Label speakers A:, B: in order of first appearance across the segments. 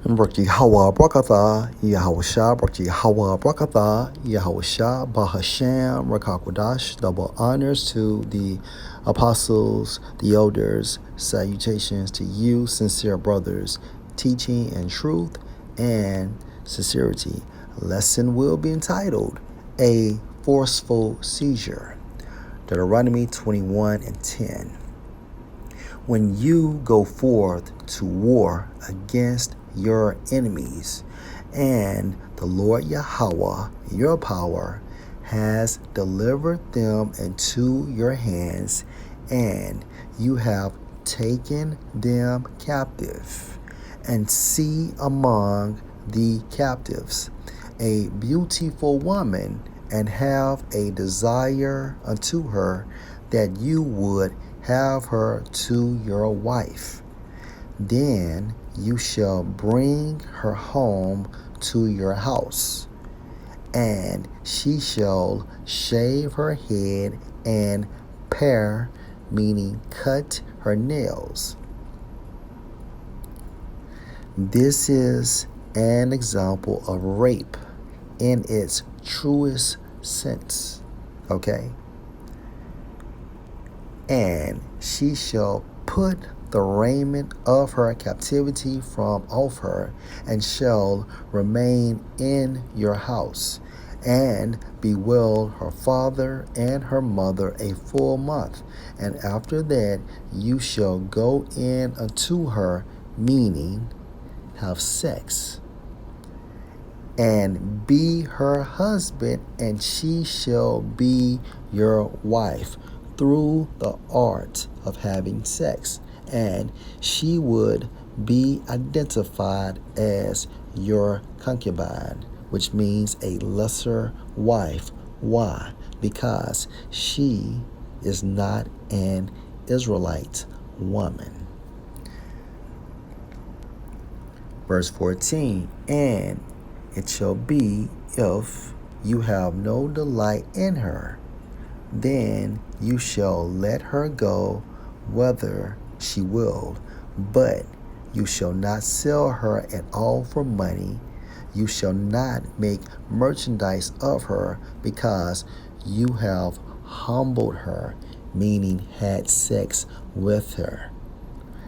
A: Braki Hawa Brakatha, Yahawasha, Braki Hawa Brakatha, Yahawasha, Bahasham, Rakakwadash. Double honors to the apostles, the elders, salutations to you, sincere brothers, teaching and truth and sincerity. Lesson will be entitled A Forceful Seizure. Deuteronomy 21:10. When you go forth to war against your enemies, and the Lord Yahweh, your power, has delivered them into your hands, and you have taken them captive, and see among the captives a beautiful woman, and have a desire unto her, that you would have her to your wife. Then you shall bring her home to your house, and she shall shave her head and pare, meaning cut her nails. This is an example of rape in its truest sense. Okay? And she shall put the raiment of her captivity from off her, and shall remain in your house, and bewail her father and her mother a full month. And after that you shall go in unto her, meaning have sex, and be her husband, and she shall be your wife through the art of having sex, and she would be identified as your concubine, which means a lesser wife. Why? Because she is not an Israelite woman. Verse 14, and it shall be, if you have no delight in her, then you shall let her go whither she will, but you shall not sell her at all for money. You shall not make merchandise of her, because you have humbled her, meaning had sex with her.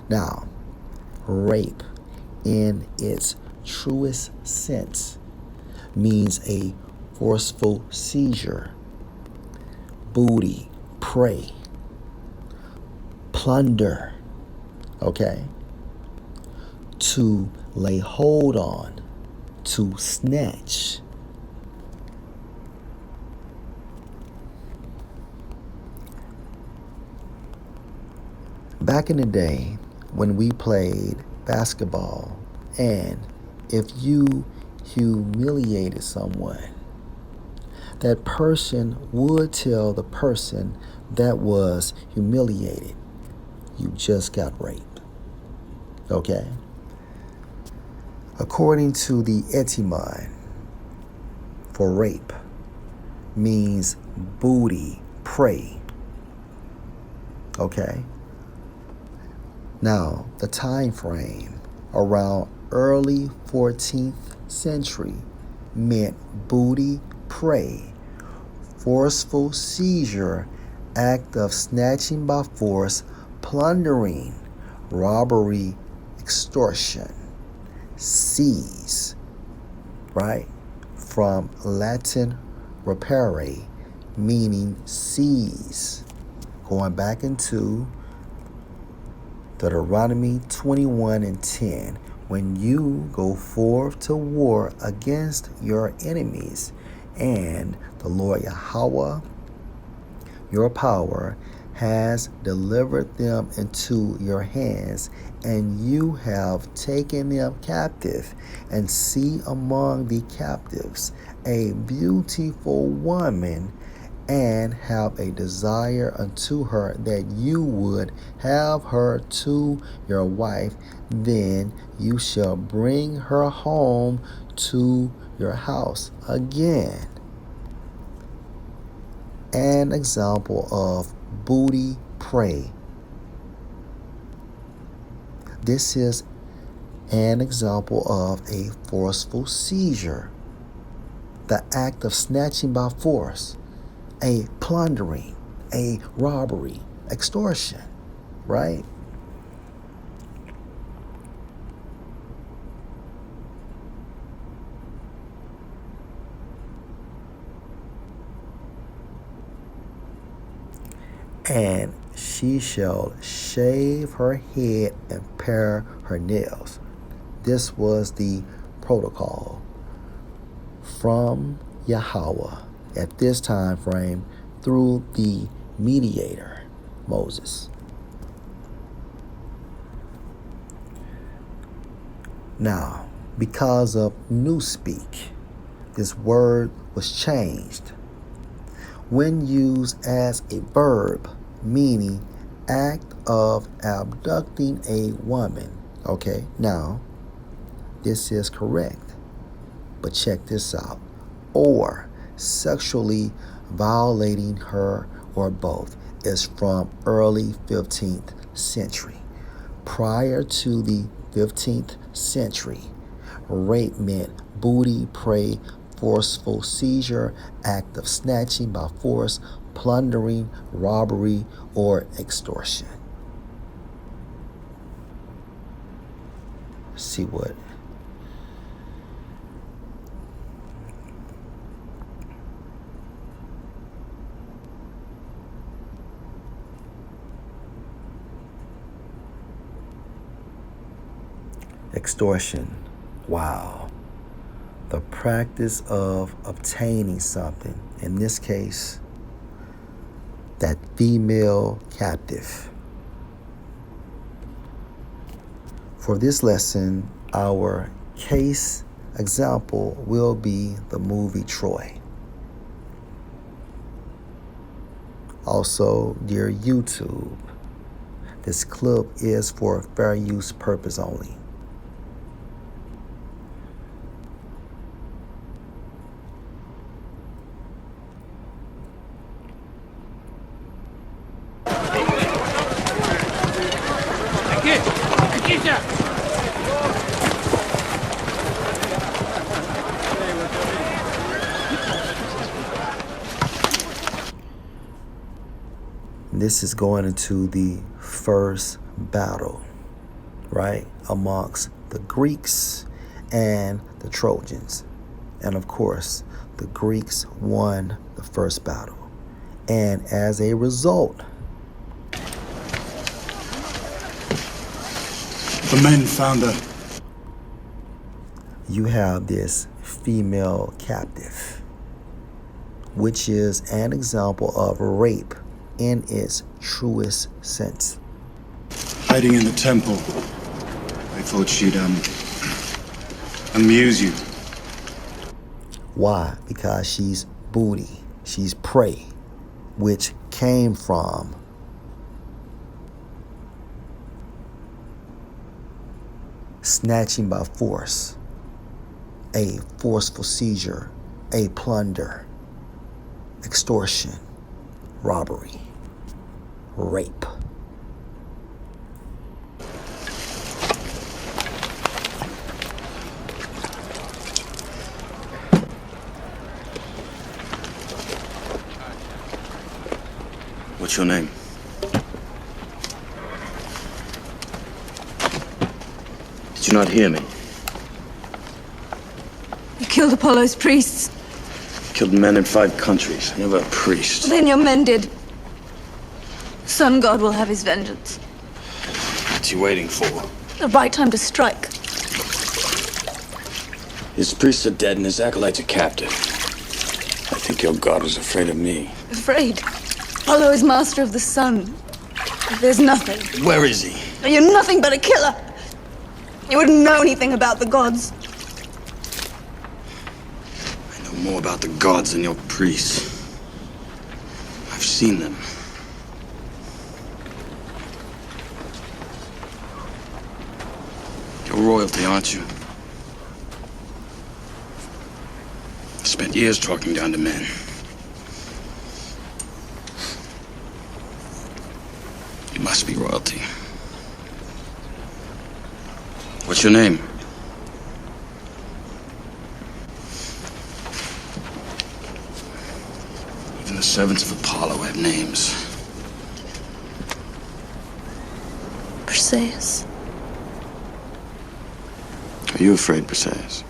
A: Now, rape in its truest sense means a forceful seizure, booty, prey, plunder, okay? To lay hold on, to snatch. Back in the day when we played basketball, and if you humiliated someone, that person would tell the person that was humiliated, you just got raped. Okay? According to the etymon for rape, means booty, prey. Okay? Now, the time frame around early 14th century meant booty, prey, forceful seizure, act of snatching by force, plundering, robbery, extortion, seize, right? From Latin rapere, meaning seize. Going back into Deuteronomy 21:10. When you go forth to war against your enemies, and the Lord Yahweh, your power, has delivered them into your hands, and you have taken them captive, and see among the captives a beautiful woman, and have a desire unto her, that you would have her to your wife, then you shall bring her home to your house. Again, an example of booty prey. This is An example of a forceful seizure, the act of snatching by force, a plundering, a robbery, extortion, right? And she shall shave her head and pare her nails. This was the protocol from Yahweh at this time frame through the mediator, Moses. Now, because of newspeak, this word was changed. When used as a verb, meaning act of abducting a woman. Okay, now, this is correct, but check this out. Or sexually violating her or both is from early 15th century. Prior to the 15th century, rape meant booty, prey, forceful seizure, act of snatching by force, plundering, robbery, or extortion. See what? Extortion. Wow. The practice of obtaining something, in this case, that female captive. For this lesson, our case example will be the movie Troy. Also, dear YouTube, this clip is for fair use purpose only. This is going into the first battle, right, amongst the Greeks and the Trojans. And of course, the Greeks won the first battle. And as a result,
B: the men found her.
A: You have this female captive, which is an example of rape in its truest sense.
B: Hiding in the temple. I thought she'd, amuse you.
A: Why? Because she's booty. She's prey, which came from snatching by force, a forceful seizure, a plunder, extortion, robbery, rape.
B: What's your name? Did you not hear me?
C: You killed Apollo's priests.
B: Killed men in 5 countries. Never a priest.
C: Then your men did. Sun God will have his vengeance.
B: What's he waiting for?
C: The right time to strike.
B: His priests are dead and his acolytes are captive. I think your god was afraid of me.
C: Afraid? Apollo is master of the sun. There's nothing.
B: Where is he?
C: You're nothing but a killer. You wouldn't know anything about the gods.
B: I know more about the gods than your priests. I've seen them. You're royalty, aren't you? Spent years talking down to men. You must be royalty. What's your name? Even the servants of Apollo have names.
C: Perseus.
B: Are you afraid, Perseus?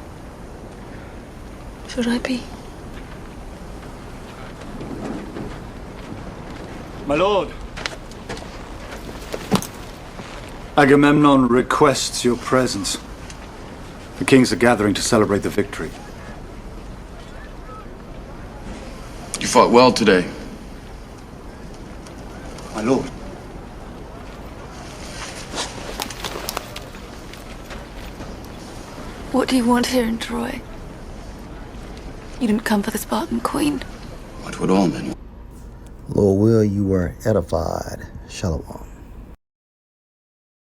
C: Should I be?
D: My lord. Agamemnon requests your presence. The kings are gathering to celebrate the victory.
B: You fought well today.
D: My lord.
C: What do you want here in Troy? You didn't come for the Spartan queen.
B: What would all men want?
A: Lord will, you were edified. Shalom.